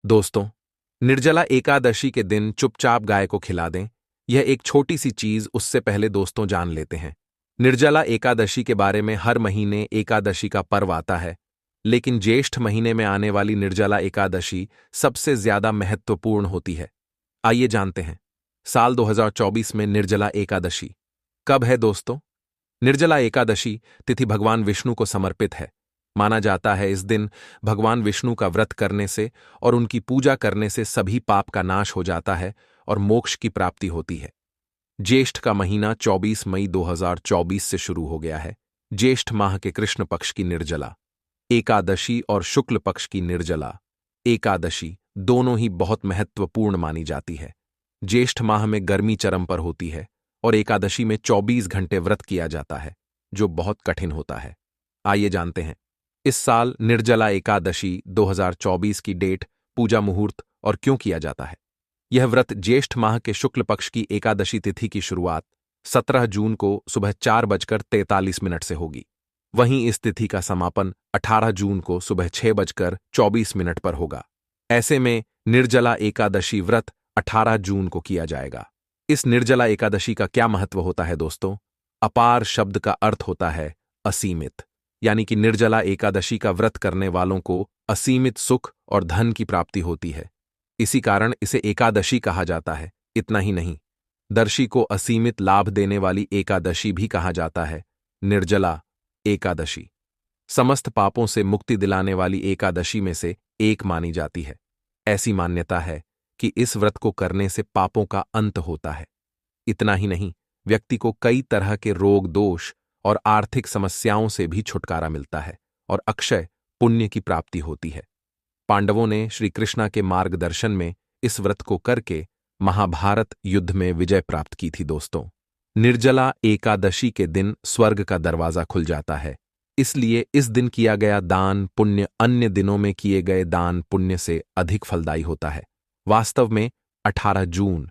दोस्तों, निर्जला एकादशी के दिन चुपचाप गाय को खिला दें। यह एक छोटी सी चीज, उससे पहले दोस्तों जान लेते हैं। निर्जला एकादशी के बारे में हर महीने एकादशी का पर्व आता है, लेकिन ज्येष्ठ महीने में आने वाली निर्जला एकादशी सबसे ज्यादा महत्वपूर्ण होती है। आइए जानते हैं, साल 2024 में निर्जला एकादशी कब है दोस्तों? निर्जला एकादशी तिथि भगवान विष्णु को समर्पित है। माना जाता है इस दिन भगवान विष्णु का व्रत करने से और उनकी पूजा करने से सभी पाप का नाश हो जाता है और मोक्ष की प्राप्ति होती है। ज्येष्ठ का महीना 24 मई 2024 से शुरू हो गया है। ज्येष्ठ माह के कृष्ण पक्ष की निर्जला एकादशी और शुक्ल पक्ष की निर्जला एकादशी दोनों ही बहुत महत्वपूर्ण मानी जाती है। ज्येष्ठ माह में गर्मी चरम पर होती है और एकादशी में 24 घंटे व्रत किया जाता है, जो बहुत कठिन होता है। आइए जानते हैं, इस साल निर्जला एकादशी 2024 की डेट, पूजा मुहूर्त और क्यों किया जाता है। यह व्रत ज्येष्ठ माह के शुक्ल पक्ष की एकादशी तिथि की शुरुआत 17 जून को सुबह 4:43 से होगी। वहीं इस तिथि का समापन 18 जून को सुबह 6:24 पर होगा। ऐसे में निर्जला एकादशी व्रत 18 जून को किया जाएगा। इस निर्जला एकादशी का क्या महत्व होता है दोस्तों? अपार शब्द का अर्थ होता है असीमित, यानी कि निर्जला एकादशी का व्रत करने वालों को असीमित सुख और धन की प्राप्ति होती है। इसी कारण इसे एकादशी कहा जाता है। इतना ही नहीं, दर्शी को असीमित लाभ देने वाली एकादशी भी कहा जाता है। निर्जला एकादशी समस्त पापों से मुक्ति दिलाने वाली एकादशी में से एक मानी जाती है। ऐसी मान्यता है कि इस व्रत को करने से पापों का अंत होता है। इतना ही नहीं, व्यक्ति को कई तरह के रोग, दोष और आर्थिक समस्याओं से भी छुटकारा मिलता है और अक्षय पुण्य की प्राप्ति होती है। पांडवों ने श्री कृष्णा के मार्गदर्शन में इस व्रत को करके महाभारत युद्ध में विजय प्राप्त की थी दोस्तों। निर्जला एकादशी के दिन स्वर्ग का दरवाजा खुल जाता है, इसलिए इस दिन किया गया दान पुण्य अन्य दिनों में किए गए दान पुण्य से अधिक फलदायी होता है। वास्तव में 18 जून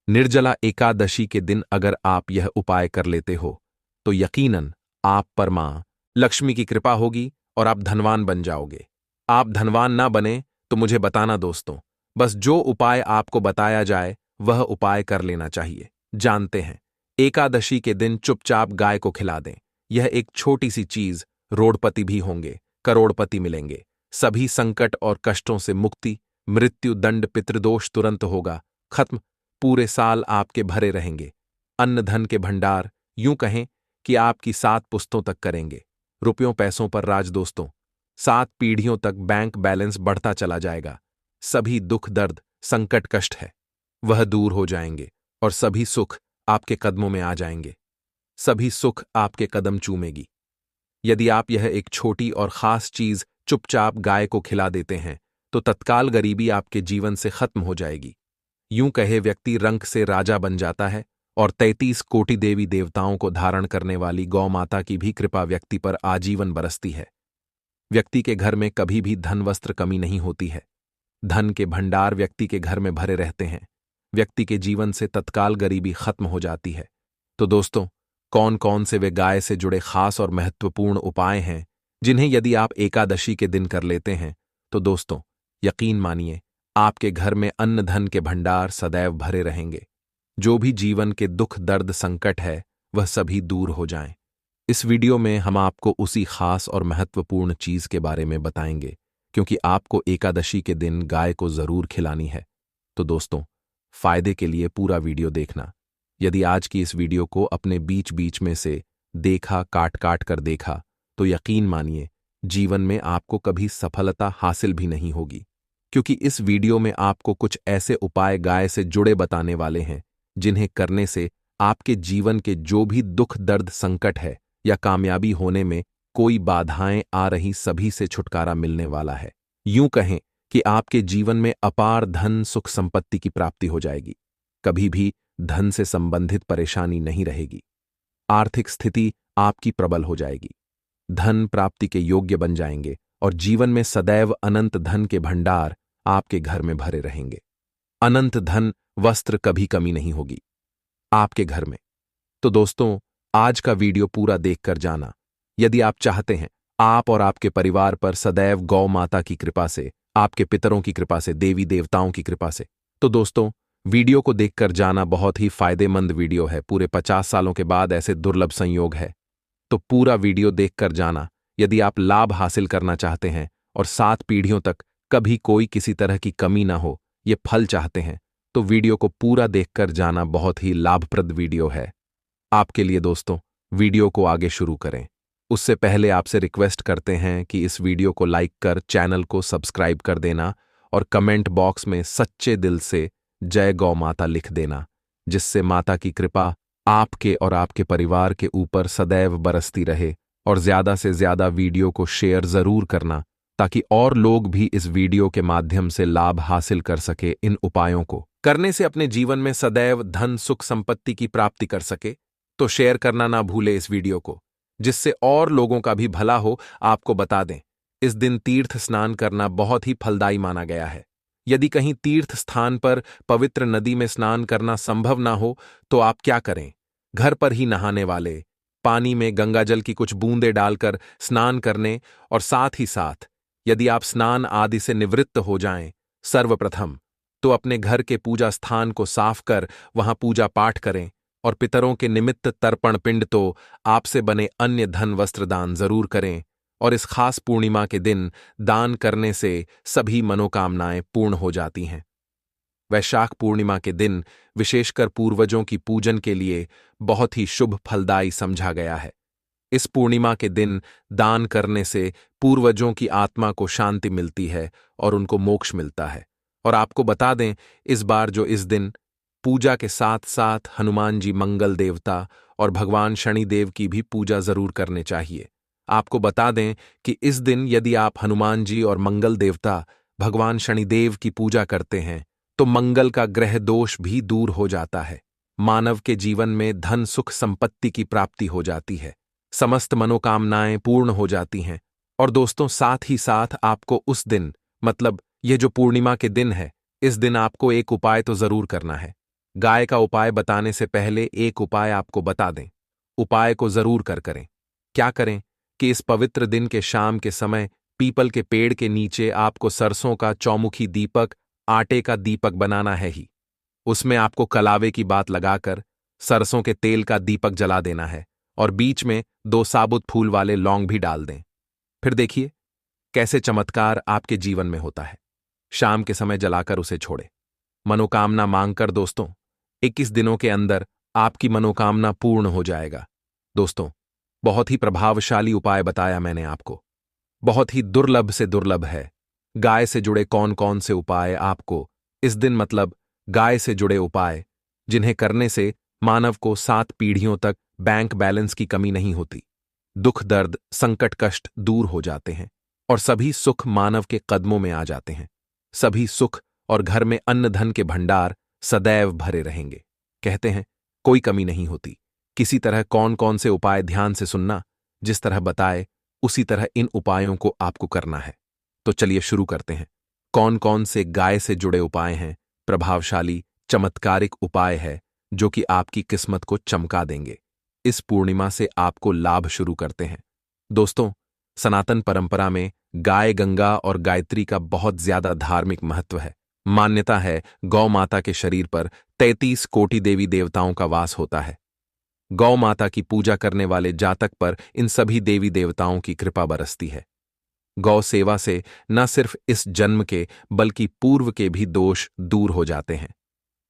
निर्जला एकादशी के दिन अगर आप यह उपाय कर लेते हो तो यकीनन आप पर मां लक्ष्मी की कृपा होगी और आप धनवान बन जाओगे। आप धनवान ना बने तो मुझे बताना दोस्तों, बस जो उपाय आपको बताया जाए वह उपाय कर लेना चाहिए। जानते हैं, एकादशी के दिन चुपचाप गाय को खिला दें। यह एक छोटी सी चीज, रोडपति भी होंगे, करोड़पति मिलेंगे। सभी संकट और कष्टों से मुक्ति, मृत्यु दंड पितृदोष तुरंत होगा खत्म। पूरे साल आपके भरे रहेंगे। अन्न धन के भंडार, यूं कहें कि आपकी 7 पुश्तों तक करेंगे। रुपयों पैसों पर राज दोस्तों, 7 पीढ़ियों तक बैंक बैलेंस बढ़ता चला जाएगा। सभी दुख दर्द संकट कष्ट है वह दूर हो जाएंगे और सभी सुख आपके कदमों में आ जाएंगे। सभी सुख आपके कदम चूमेगी। यदि आप यह एक छोटी और खास चीज चुपचाप गाय को खिला देते हैं तो तत्काल गरीबी आपके जीवन से खत्म हो जाएगी। यूं कहे व्यक्ति रंक से राजा बन जाता है और 33 कोटि देवी देवताओं को धारण करने वाली गौ माता की भी कृपा व्यक्ति पर आजीवन बरसती है। व्यक्ति के घर में कभी भी धन वस्त्र कमी नहीं होती है। धन के भंडार व्यक्ति के घर में भरे रहते हैं। व्यक्ति के जीवन से तत्काल गरीबी खत्म हो जाती है। तो दोस्तों, कौन कौन से वे गाय से जुड़े खास और महत्वपूर्ण उपाय हैं जिन्हें यदि आप एकादशी के दिन कर लेते हैं तो दोस्तों यकीन मानिए, आपके घर में अन्न धन के भंडार सदैव भरे रहेंगे। जो भी जीवन के दुख दर्द संकट है वह सभी दूर हो जाएं। इस वीडियो में हम आपको उसी खास और महत्वपूर्ण चीज के बारे में बताएंगे, क्योंकि आपको एकादशी के दिन गाय को जरूर खिलानी है। तो दोस्तों, फायदे के लिए पूरा वीडियो देखना। यदि आज की इस वीडियो को अपने बीच बीच में से देखा, काट काट कर देखा, तो यकीन मानिए जीवन में आपको कभी सफलता हासिल भी नहीं होगी, क्योंकि इस वीडियो में आपको कुछ ऐसे उपाय गाय से जुड़े बताने वाले हैं जिन्हें करने से आपके जीवन के जो भी दुख दर्द संकट है या कामयाबी होने में कोई बाधाएं आ रही सभी से छुटकारा मिलने वाला है। यूं कहें कि आपके जीवन में अपार धन सुख संपत्ति की प्राप्ति हो जाएगी। कभी भी धन से संबंधित परेशानी नहीं रहेगी। आर्थिक स्थिति आपकी प्रबल हो जाएगी। धन प्राप्ति के योग्य बन जाएंगे और जीवन में सदैव अनंत धन के भंडार आपके घर में भरे रहेंगे। अनंत धन वस्त्र कभी कमी नहीं होगी आपके घर में। तो दोस्तों, आज का वीडियो पूरा देखकर जाना। यदि आप चाहते हैं आप और आपके परिवार पर सदैव गौ माता की कृपा से आपके पितरों की कृपा से, देवी देवताओं की कृपा से। तो दोस्तों, वीडियो को देखकर जाना बहुत ही फायदेमंद वीडियो है। पूरे 50 सालों के बाद ऐसे दुर्लभ संयोग है, तो पूरा वीडियो देखकर जाना। यदि आप लाभ हासिल करना चाहते हैं और 7 पीढ़ियों तक कभी कोई किसी तरह की कमी ना हो, ये फल चाहते हैं, तो वीडियो को पूरा देखकर जाना। बहुत ही लाभप्रद वीडियो है आपके लिए। दोस्तों, वीडियो को आगे शुरू करें उससे पहले आपसे रिक्वेस्ट करते हैं कि इस वीडियो को लाइक कर चैनल को सब्सक्राइब कर देना और कमेंट बॉक्स में सच्चे दिल से जय गौ माता लिख देना, जिससे माता की कृपा आपके और आपके परिवार के ऊपर सदैव बरसती रहे। और ज्यादा से ज्यादा वीडियो को शेयर जरूर करना, ताकि और लोग भी इस वीडियो के माध्यम से लाभ हासिल कर सके। इन उपायों को करने से अपने जीवन में सदैव धन सुख संपत्ति की प्राप्ति कर सके। तो शेयर करना ना भूले इस वीडियो को, जिससे और लोगों का भी भला हो। आपको बता दें, इस दिन तीर्थ स्नान करना बहुत ही फलदायी माना गया है। यदि कहीं तीर्थ स्थान पर पवित्र नदी में स्नान करना संभव ना हो, तो आप क्या करें, घर पर ही नहाने वाले पानी में गंगाजल की कुछ बूंदें डालकर स्नान करने। और साथ ही साथ यदि आप स्नान आदि से निवृत्त हो जाएं, सर्वप्रथम तो अपने घर के पूजा स्थान को साफ कर वहां पूजा पाठ करें। और पितरों के निमित्त तर्पण पिंड तो आपसे बने अन्य धन वस्त्र दान जरूर करें। और इस खास पूर्णिमा के दिन दान करने से सभी मनोकामनाएं पूर्ण हो जाती हैं। वैशाख पूर्णिमा के दिन विशेषकर पूर्वजों की पूजन के लिए बहुत ही शुभ फलदायी समझा गया है। इस पूर्णिमा के दिन दान करने से पूर्वजों की आत्मा को शांति मिलती है और उनको मोक्ष मिलता है। और आपको बता दें, इस बार जो इस दिन पूजा के साथ साथ हनुमान जी मंगल देवता और भगवान शनिदेव की भी पूजा जरूर करने चाहिए। आपको बता दें कि इस दिन यदि आप हनुमान जी और मंगल देवता भगवान शनिदेव की पूजा करते हैं, तो मंगल का ग्रह दोष भी दूर हो जाता है। मानव के जीवन में धन सुख संपत्ति की प्राप्ति हो जाती है, समस्त मनोकामनाएं पूर्ण हो जाती हैं। और दोस्तों, साथ ही साथ आपको उस दिन, मतलब ये जो पूर्णिमा के दिन है, इस दिन आपको एक उपाय तो जरूर करना है। गाय का उपाय बताने से पहले एक उपाय आपको बता दें। उपाय को जरूर करें। क्या करें कि इस पवित्र दिन के शाम के समय पीपल के पेड़ के नीचे आपको सरसों का चौमुखी दीपक, आटे का दीपक बनाना है ही। उसमें आपको कलावे की बात लगाकर सरसों के तेल का दीपक जला देना है और बीच में 2 साबुत फूल वाले लौंग भी डाल दें। फिर देखिए कैसे चमत्कार आपके जीवन में होता है। शाम के समय जलाकर उसे छोड़े, मनोकामना मांगकर दोस्तों 21 दिनों के अंदर आपकी मनोकामना पूर्ण हो जाएगा। दोस्तों, बहुत ही प्रभावशाली उपाय बताया मैंने आपको, बहुत ही दुर्लभ से दुर्लभ है। गाय से जुड़े कौन कौन से उपाय आपको इस दिन, मतलब गाय से जुड़े उपाय जिन्हें करने से मानव को 7 पीढ़ियों तक बैंक बैलेंस की कमी नहीं होती, दुख दर्द संकट कष्ट दूर हो जाते हैं और सभी सुख मानव के कदमों में आ जाते हैं। सभी सुख और घर में अन्न धन के भंडार सदैव भरे रहेंगे। कहते हैं कोई कमी नहीं होती। किसी तरह कौन कौन से उपाय ध्यान से सुनना, जिस तरह बताए उसी तरह इन उपायों को आपको करना है। तो चलिए शुरू करते हैं। कौन कौन से गाय से जुड़े उपाय हैं, प्रभावशाली चमत्कारिक उपाय है जो कि आपकी किस्मत को चमका देंगे। इस पूर्णिमा से आपको लाभ शुरू करते हैं। दोस्तों, सनातन परंपरा में गाय गंगा और गायत्री का बहुत ज्यादा धार्मिक महत्व है। मान्यता है गौ माता के शरीर पर 33 कोटि देवी देवताओं का वास होता है। गौ माता की पूजा करने वाले जातक पर इन सभी देवी देवताओं की कृपा बरसती है। गौ सेवा से न सिर्फ इस जन्म के बल्कि पूर्व के भी दोष दूर हो जाते हैं।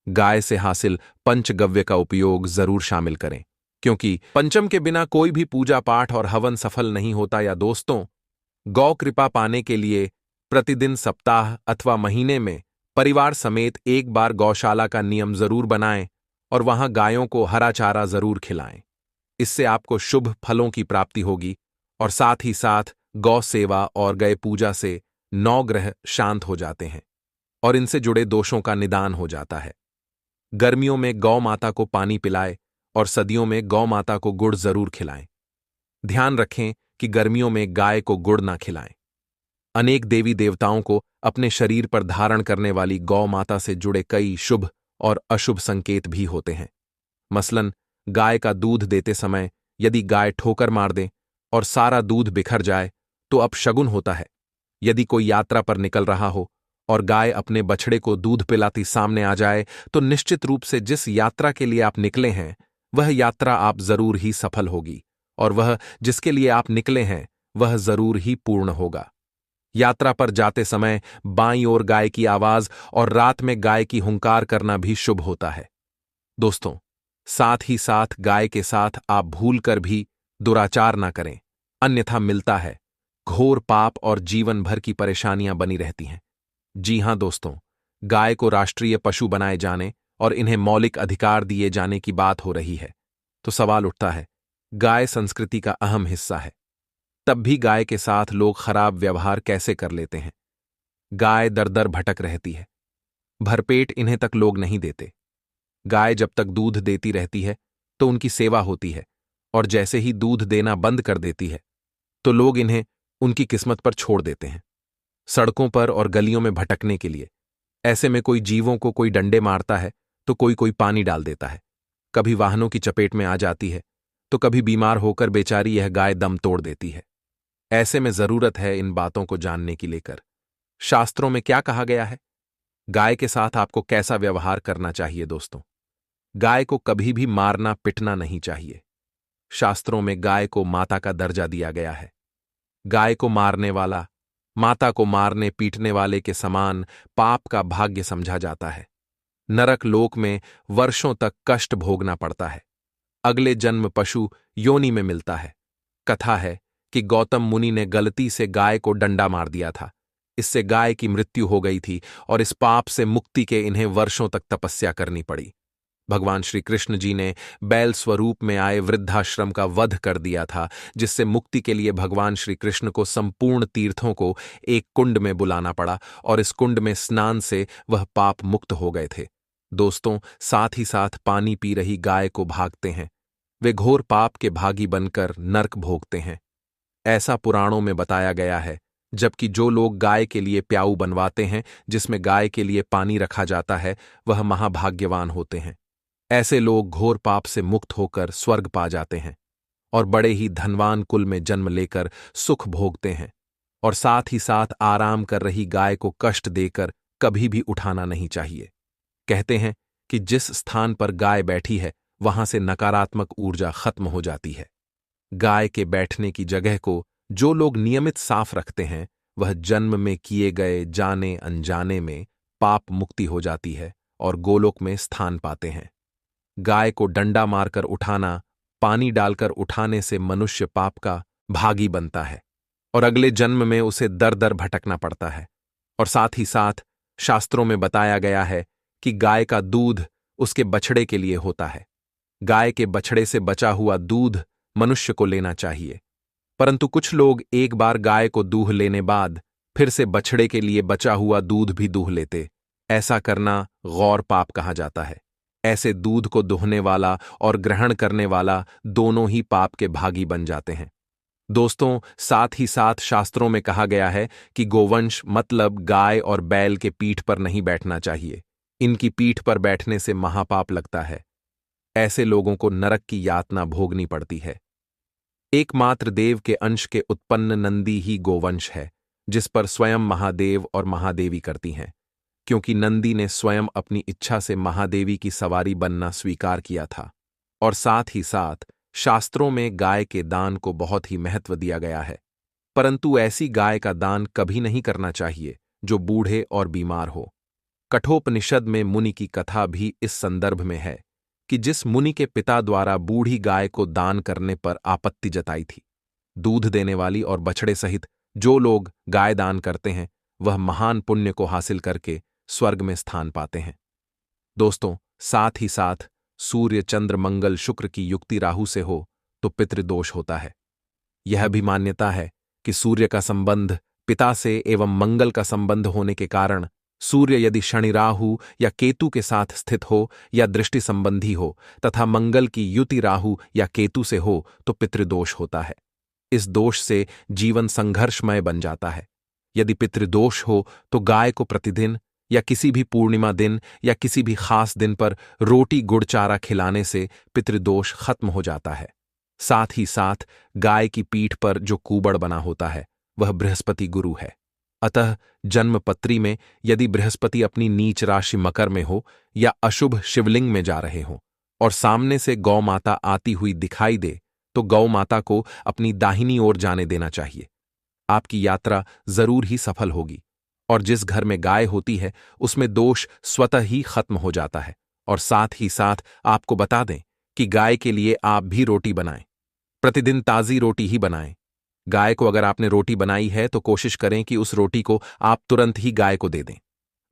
गाय से हासिल पंचगव्य का उपयोग जरूर शामिल करें, क्योंकि पंचम के बिना कोई भी पूजा पाठ और हवन सफल नहीं होता। या दोस्तों, गौ कृपा पाने के लिए प्रतिदिन, सप्ताह अथवा महीने में परिवार समेत एक बार गौशाला का नियम जरूर बनाएं और वहां गायों को हरा चारा जरूर खिलाएं। इससे आपको शुभ फलों की प्राप्ति होगी और साथ ही साथ गौ सेवा और गौ पूजा से 9 ग्रह शांत हो जाते हैं और इनसे जुड़े दोषों का निदान हो जाता है। गर्मियों में गौ माता को पानी पिलाएं और सर्दियों में गौ माता को गुड़ जरूर खिलाएं। ध्यान रखें कि गर्मियों में गाय को गुड़ ना खिलाएं। अनेक देवी देवताओं को अपने शरीर पर धारण करने वाली गौ माता से जुड़े कई शुभ और अशुभ संकेत भी होते हैं। मसलन, गाय का दूध देते समय यदि गाय ठोकर मार दे और सारा दूध बिखर जाए तो अपशगुन होता है। यदि कोई यात्रा पर निकल रहा हो और गाय अपने बछड़े को दूध पिलाती सामने आ जाए तो निश्चित रूप से जिस यात्रा के लिए आप निकले हैं वह यात्रा आप जरूर ही सफल होगी और वह जिसके लिए आप निकले हैं वह जरूर ही पूर्ण होगा। यात्रा पर जाते समय बाईं ओर गाय की आवाज और रात में गाय की हुंकार करना भी शुभ होता है। दोस्तों, साथ ही साथ गाय के साथ आप भूल कर भी दुराचार ना करें, अन्यथा मिलता है घोर पाप और जीवन भर की परेशानियां बनी रहती हैं। जी हां दोस्तों, गाय को राष्ट्रीय पशु बनाए जाने और इन्हें मौलिक अधिकार दिए जाने की बात हो रही है तो सवाल उठता है, गाय संस्कृति का अहम हिस्सा है, तब भी गाय के साथ लोग खराब व्यवहार कैसे कर लेते हैं। गाय दर दर भटक रहती है, भरपेट इन्हें तक लोग नहीं देते। गाय जब तक दूध देती रहती है तो उनकी सेवा होती है और जैसे ही दूध देना बंद कर देती है तो लोग इन्हें उनकी किस्मत पर छोड़ देते हैं, सड़कों पर और गलियों में भटकने के लिए। ऐसे में कोई जीवों को कोई डंडे मारता है तो कोई पानी डाल देता है, कभी वाहनों की चपेट में आ जाती है तो कभी बीमार होकर बेचारी यह गाय दम तोड़ देती है। ऐसे में जरूरत है इन बातों को जानने की लेकर शास्त्रों में क्या कहा गया है, गाय के साथ आपको कैसा व्यवहार करना चाहिए। दोस्तों, गाय को कभी भी मारना पिटना नहीं चाहिए। शास्त्रों में गाय को माता का दर्जा दिया गया है। गाय को मारने वाला माता को मारने पीटने वाले के समान पाप का भाग्य समझा जाता है। नरक लोक में वर्षों तक कष्ट भोगना पड़ता है। अगले जन्म पशु योनि में मिलता है। कथा है कि गौतम मुनि ने गलती से गाय को डंडा मार दिया था, इससे गाय की मृत्यु हो गई थी और इस पाप से मुक्ति के इन्हें वर्षों तक तपस्या करनी पड़ी। भगवान श्री कृष्ण जी ने बैल स्वरूप में आए वृद्धाश्रम का वध कर दिया था, जिससे मुक्ति के लिए भगवान श्री कृष्ण को संपूर्ण तीर्थों को एक कुंड में बुलाना पड़ा और इस कुंड में स्नान से वह पाप मुक्त हो गए थे। दोस्तों, साथ ही साथ पानी पी रही गाय को भागते हैं, वे घोर पाप के भागी बनकर नर्क भोगते हैं। ऐसा पुराणों में बताया गया है, जबकि जो लोग गाय के लिए प्याऊ बनवाते हैं जिसमें गाय के लिए पानी रखा जाता है वह महाभाग्यवान होते हैं। ऐसे लोग घोर पाप से मुक्त होकर स्वर्ग पा जाते हैं और बड़े ही धनवान कुल में जन्म लेकर सुख भोगते हैं। और साथ ही साथ आराम कर रही गाय को कष्ट देकर कभी भी उठाना नहीं चाहिए। कहते हैं कि जिस स्थान पर गाय बैठी है वहां से नकारात्मक ऊर्जा खत्म हो जाती है। गाय के बैठने की जगह को जो लोग नियमित साफ रखते हैं वह जन्म में किए गए जाने अनजाने में पाप मुक्ति हो जाती है और गोलोक में स्थान पाते हैं। गाय को डंडा मारकर उठाना, पानी डालकर उठाने से मनुष्य पाप का भागी बनता है और अगले जन्म में उसे दर दर भटकना पड़ता है। और साथ ही साथ शास्त्रों में बताया गया है कि गाय का दूध उसके बछड़े के लिए होता है। गाय के बछड़े से बचा हुआ दूध मनुष्य को लेना चाहिए, परंतु कुछ लोग एक बार गाय को दूह लेने बाद फिर से बछड़े के लिए बचा हुआ दूध भी दूह लेते। ऐसा करना गौर पाप कहा जाता है। ऐसे दूध को दुहने वाला और ग्रहण करने वाला दोनों ही पाप के भागी बन जाते हैं। दोस्तों, साथ ही साथ शास्त्रों में कहा गया है कि गोवंश मतलब गाय और बैल के पीठ पर नहीं बैठना चाहिए। इनकी पीठ पर बैठने से महापाप लगता है। ऐसे लोगों को नरक की यातना भोगनी पड़ती है। एकमात्र देव के अंश के उत्पन्न नंदी ही गोवंश है, जिस पर स्वयं महादेव और महादेवी करती हैं, क्योंकि नंदी ने स्वयं अपनी इच्छा से महादेवी की सवारी बनना स्वीकार किया था। और साथ ही साथ शास्त्रों में गाय के दान को बहुत ही महत्व दिया गया है, परंतु ऐसी गाय का दान कभी नहीं करना चाहिए जो बूढ़े और बीमार हो। कठोपनिषद में मुनि की कथा भी इस संदर्भ में है कि जिस मुनि के पिता द्वारा बूढ़ी गाय को दान करने पर आपत्ति जताई थी। दूध देने वाली और बछड़े सहित जो लोग गाय दान करते हैं वह महान पुण्य को हासिल करके स्वर्ग में स्थान पाते हैं। दोस्तों, साथ ही साथ सूर्य चंद्र मंगल शुक्र की युक्ति राहु से हो तो पितृदोष होता है। यह भी मान्यता है कि सूर्य का संबंध पिता से एवं मंगल का संबंध होने के कारण सूर्य यदि शनि राहु या केतु के साथ स्थित हो या दृष्टि संबंधी हो तथा मंगल की युति राहु या केतु से हो तो पितृदोष होता है। इस दोष से जीवन संघर्षमय बन जाता है। यदि पितृदोष हो तो गाय को प्रतिदिन या किसी भी पूर्णिमा दिन या किसी भी खास दिन पर रोटी गुड़ चारा खिलाने से पितृदोष खत्म हो जाता है। साथ ही साथ गाय की पीठ पर जो कूबड़ बना होता है वह बृहस्पति गुरु है। अतः जन्मपत्री में यदि बृहस्पति अपनी नीच राशि मकर में हो या अशुभ शिवलिंग में जा रहे हो और सामने से गौ माता आती हुई दिखाई दे तो गौ माता को अपनी दाहिनी ओर जाने देना चाहिए। आपकी यात्रा जरूर ही सफल होगी और जिस घर में गाय होती है उसमें दोष स्वतः ही खत्म हो जाता है। और साथ ही साथ आपको बता दें कि गाय के लिए आप भी रोटी बनाएं, प्रतिदिन ताज़ी रोटी ही बनाएं। गाय को अगर आपने रोटी बनाई है तो कोशिश करें कि उस रोटी को आप तुरंत ही गाय को दे दें।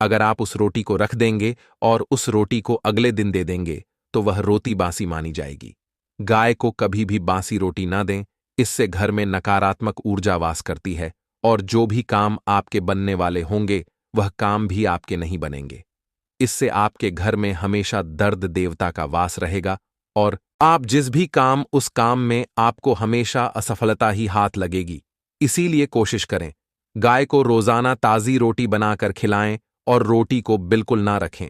अगर आप उस रोटी को रख देंगे और उस रोटी को अगले दिन दे देंगे तो वह रोटी बासी मानी जाएगी। गाय को कभी भी बासी रोटी ना दें, इससे घर में नकारात्मक ऊर्जा वास करती है और जो भी काम आपके बनने वाले होंगे वह काम भी आपके नहीं बनेंगे। इससे आपके घर में हमेशा दर्द देवता का वास रहेगा और आप जिस भी काम उस काम में आपको हमेशा असफलता ही हाथ लगेगी। इसीलिए कोशिश करें गाय को रोजाना ताज़ी रोटी बनाकर खिलाएं और रोटी को बिल्कुल ना रखें।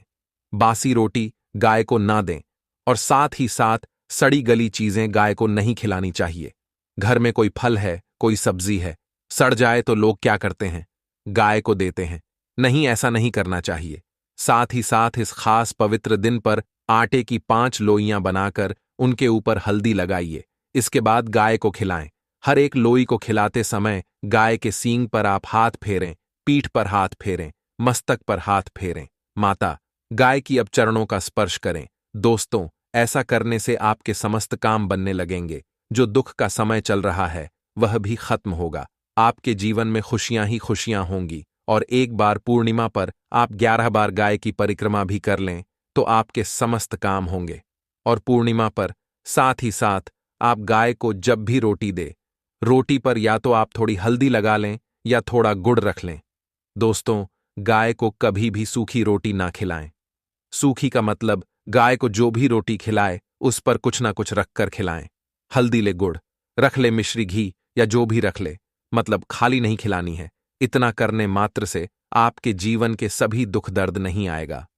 बासी रोटी गाय को ना दें और साथ ही साथ सड़ी गली चीजें गाय को नहीं खिलानी चाहिए। घर में कोई फल है, कोई सब्जी है, सड़ जाए तो लोग क्या करते हैं, गाय को देते हैं। नहीं, ऐसा नहीं करना चाहिए। साथ ही साथ इस खास पवित्र दिन पर आटे की 5 लोइयां बनाकर उनके ऊपर हल्दी लगाइए। इसके बाद गाय को खिलाएं। हर एक लोई को खिलाते समय गाय के सींग पर आप हाथ फेरें, पीठ पर हाथ फेरें, मस्तक पर हाथ फेरें। माता गाय की अब चरणों का स्पर्श करें। दोस्तों, ऐसा करने से आपके समस्त काम बनने लगेंगे। जो दुख का समय चल रहा है वह भी खत्म होगा। आपके जीवन में खुशियां ही खुशियां होंगी। और एक बार पूर्णिमा पर आप 11 बार गाय की परिक्रमा भी कर लें तो आपके समस्त काम होंगे। और पूर्णिमा पर साथ ही साथ आप गाय को जब भी रोटी दे, रोटी पर या तो आप थोड़ी हल्दी लगा लें या थोड़ा गुड़ रख लें। दोस्तों, गाय को कभी भी सूखी रोटी ना खिलाएं। सूखी का मतलब गाय को जो भी रोटी खिलाए उस पर कुछ ना कुछ रखकर खिलाएं। हल्दी ले, गुड़ रख ले, मिश्री घी या जो भी रख ले, मतलब खाली नहीं खिलानी है। इतना करने मात्र से आपके जीवन के सभी दुख दर्द नहीं आएगा।